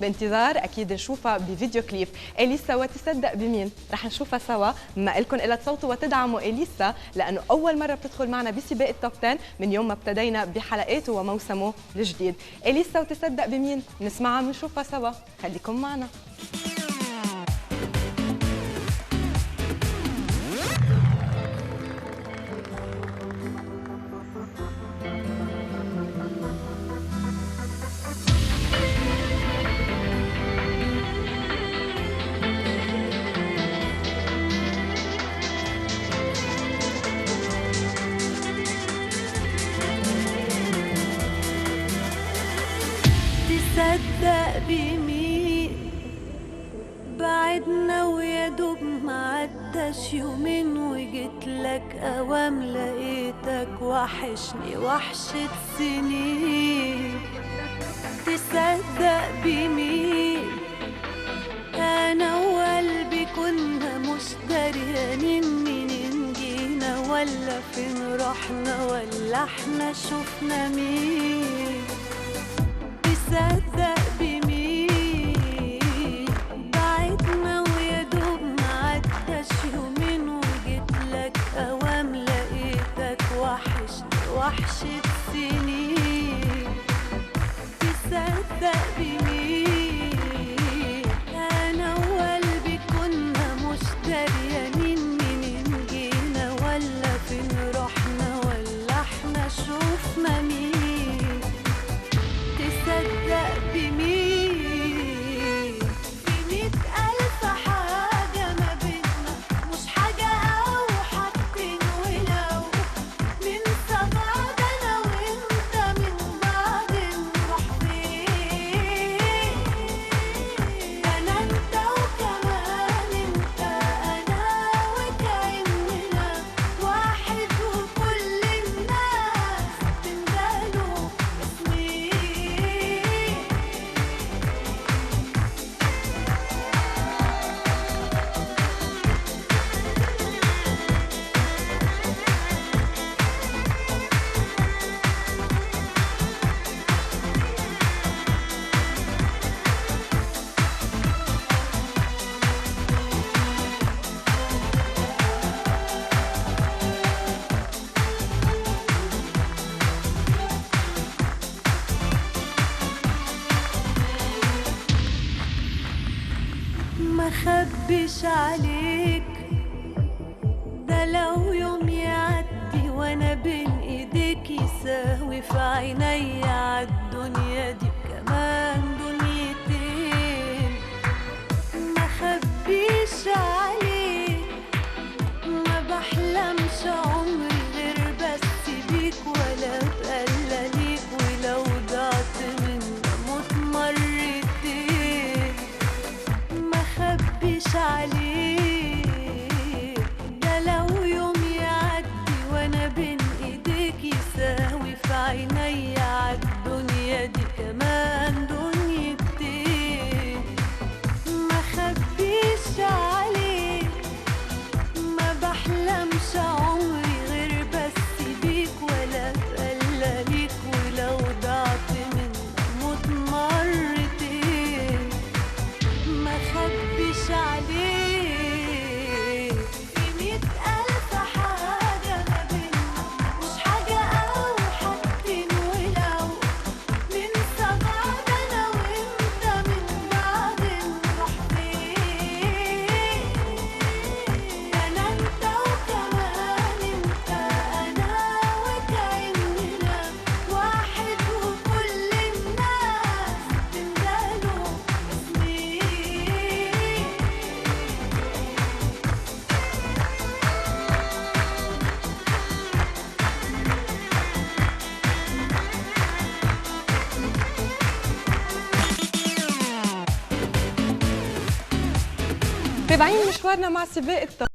بانتظار اكيد نشوفها بفيديو كليب. اليسا وتصدق بمين؟ رح نشوفها سوا، ما لكم الا تصوتوا وتدعموا اليسا لانه اول مره بتدخل معنا بسباق التوب 10 من يوم ما ابتدينا بحلقاته وموسمه الجديد. اليسا وتصدق بمين؟ نسمعها ونشوفها سوا، خليكم معنا. تصدق بمين؟ بعدنا ويا دوب معداش يومين وجيتلك اوام لقيتك وحشني وحشة سنين. تصدق بمين؟ انا وقلبي كنا مش دريانين منين جينا ولا فين رحنا ولا احنا شفنا مين. تصدق بمين؟ بعدنا ويا دوب معداش يومين وجيتلك اوام لقيتك وحشني وحشة سنين. تصدق بمين؟ انا وقلبي كنا مش دريانين منين جينا ولا فين رحنا ولا احنا شفنا مين. تصدق بمين؟ في 100,000 حاجة ما بينا مش حاجة أو حاجتين ولو ننسى بعض أنا وأنت من بعد نروح فين. أنا أنت وكمان أنت أنا وكأننا واحد وكل الناس تندهلوا اسمي. ما خبيش عليك، ده لو يوم يعدي وانا بين ايديك يساوي في عيني عالدنيا دي كمان دنيتين. ما خبيش عليك، ما بحلمش عمري غير بس بيك ولا بقلى ليك، ولو ضعت مني اموت مرتين. ما خبيش عليك، ده لو يوم يعدي وانا بين ايديك يساوي في عيني عالدنيا دي كمان دنيتين. ما خبيش عليك، ما بحلمش عمري غير بس بيك ولا بقلى ليك، ولو ضعت مني اموت مرتين. ما خبيش عليك، في 100,000 حاجة ما بينا مش حاجة أو حاجتين ولو ننسى بعض أنا وأنت من بعد نروح فين. أنا أنت وكمان أنت أنا وكأننا واحد وكل الناس تندهلوا اسمي. تابعين مشوارنا مع سباق التوب